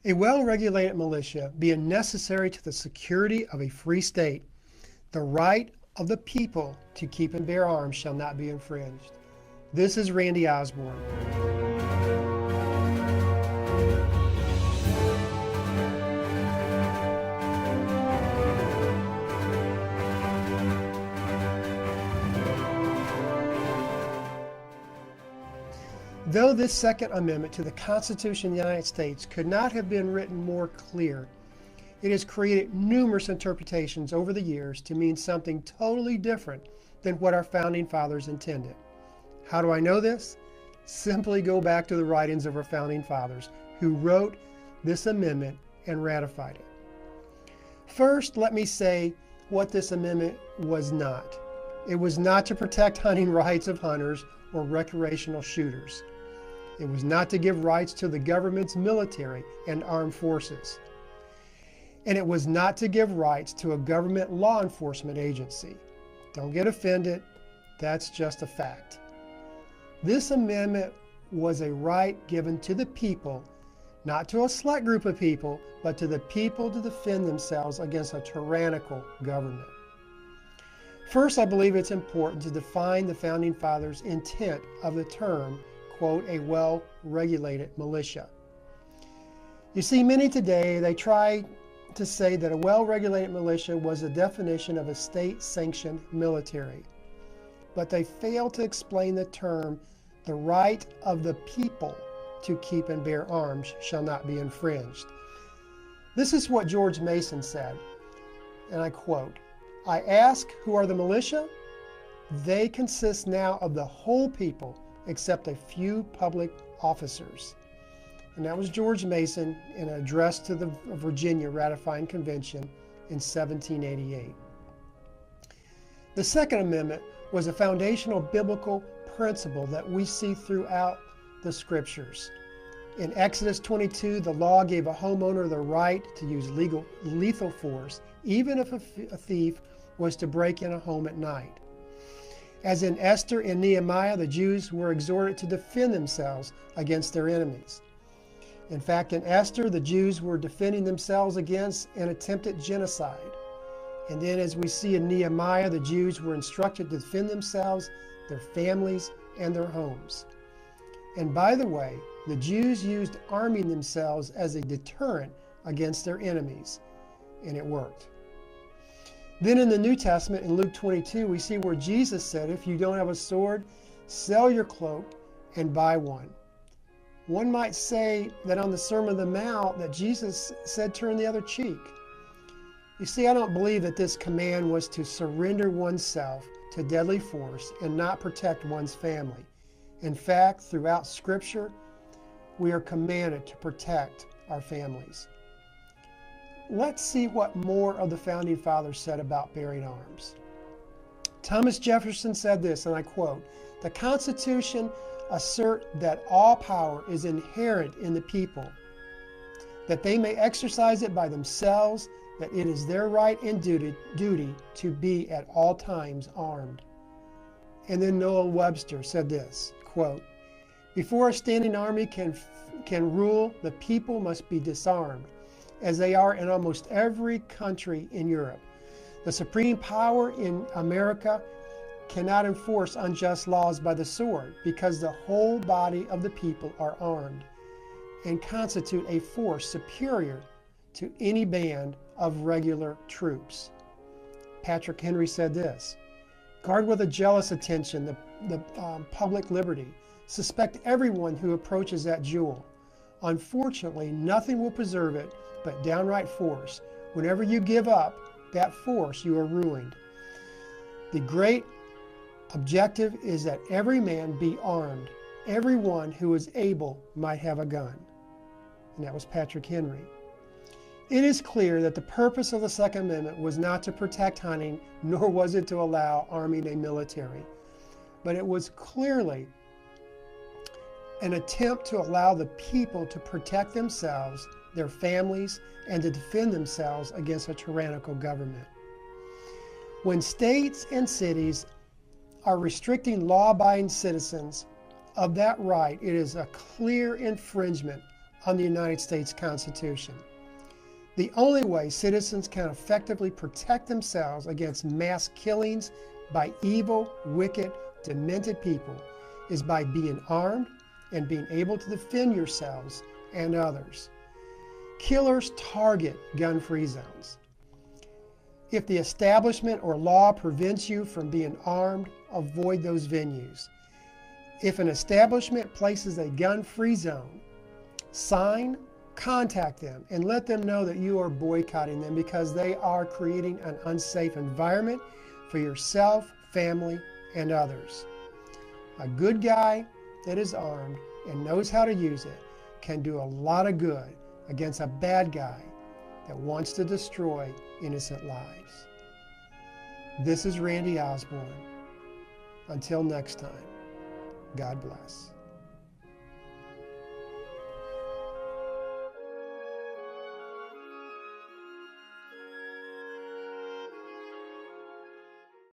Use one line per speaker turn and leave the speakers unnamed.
A well-regulated militia being necessary to the security of a free state, the right of the people to keep and bear arms shall not be infringed. This is Randy Osborne. Though this Second Amendment to the Constitution of the United States could not have been written more clear, it has created numerous interpretations over the years to mean something totally different than what our founding fathers intended. How do I know this? Simply go back to the writings of our founding fathers who wrote this amendment and ratified it. First, let me say what this amendment was not. It was not to protect hunting rights of hunters or recreational shooters. It was not to give rights to the government's military and armed forces. And it was not to give rights to a government law enforcement agency. Don't get offended, that's just a fact. This amendment was a right given to the people, not to a select group of people, but to the people to defend themselves against a tyrannical government. First, I believe it's important to define the Founding Fathers' intent of the term, quote, a well-regulated militia. You see, many today, they try to say that a well-regulated militia was a definition of a state-sanctioned military. But they fail to explain the term, the right of the people to keep and bear arms shall not be infringed. This is what George Mason said, and I quote, I ask, who are the militia? They consist now of the whole people except a few public officers. And that was George Mason in an address to the Virginia Ratifying Convention in 1788. The Second Amendment was a foundational biblical principle that we see throughout the scriptures. In Exodus 22, the law gave a homeowner the right to use lethal force, even if a thief was to break in a home at night. As in Esther and Nehemiah, the Jews were exhorted to defend themselves against their enemies. In fact, in Esther, the Jews were defending themselves against an attempted genocide. And then as we see in Nehemiah, the Jews were instructed to defend themselves, their families, and their homes. And by the way, the Jews used arming themselves as a deterrent against their enemies, and it worked. Then in the New Testament, in Luke 22, we see where Jesus said, if you don't have a sword, sell your cloak and buy one. One might say that on the Sermon on the Mount that Jesus said, turn the other cheek. You see, I don't believe that this command was to surrender oneself to deadly force and not protect one's family. In fact, throughout Scripture, we are commanded to protect our families. Let's see what more of the Founding Fathers said about bearing arms. Thomas Jefferson said this, and I quote, the Constitution assert that all power is inherent in the people, that they may exercise it by themselves, that it is their right and duty to be at all times armed. And then Noah Webster said this, quote, before a standing army can rule, the people must be disarmed, as they are in almost every country in Europe. The supreme power in America cannot enforce unjust laws by the sword because the whole body of the people are armed and constitute a force superior to any band of regular troops. Patrick Henry said this, guard with a jealous attention the public liberty. Suspect everyone who approaches that jewel. Unfortunately, nothing will preserve it but downright force. Whenever you give up that force, you are ruined. The great objective is that every man be armed. Everyone who is able might have a gun. And that was Patrick Henry. It is clear that the purpose of the Second Amendment was not to protect hunting, nor was it to allow arming a military. But it was clearly an attempt to allow the people to protect themselves, their families, and to defend themselves against a tyrannical government. When states and cities are restricting law-abiding citizens of that right, it is a clear infringement on the United States Constitution. The only way citizens can effectively protect themselves against mass killings by evil, wicked, demented people is by being armed and being able to defend yourselves and others. Killers target gun-free zones. If the establishment or law prevents you from being armed, avoid those venues. If an establishment places a gun-free zone sign, contact them and let them know that you are boycotting them because they are creating an unsafe environment for yourself, family, and others. A good guy that is armed and knows how to use it can do a lot of good against a bad guy that wants to destroy innocent lives. This is Randy Osborne. Until next time, God bless.